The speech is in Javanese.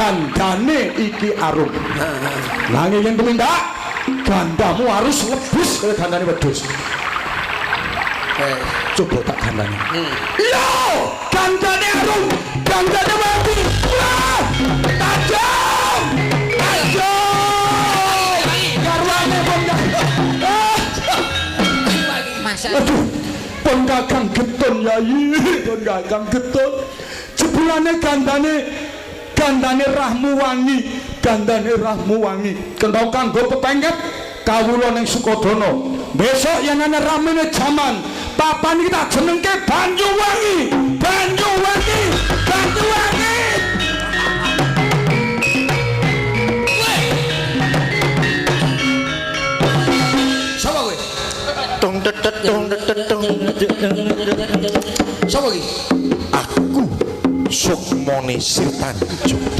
gandane iki arum. Nanging yen tumindak gandamu harus lebih kaya gandane wedhus. Coba tak gandane. Iya, gandane arum, gandane mati. Tajam. Garwane bongkar. Aduh, pun kakang getun Yai, pun kakang getun. Jebulane gandane rahmu wangi, gandane rahmu wangi. Kentau kanggo pepengket kawula ning Sukodana. Besok yen ana ramene jaman, papan iki tak jenengke Banyuwangi. Banyuwangi, Banyuwangi. Sapa kowe? Tung tetet tung tetet tung. Sapa iki? Aku Sukmane Sirtanjo.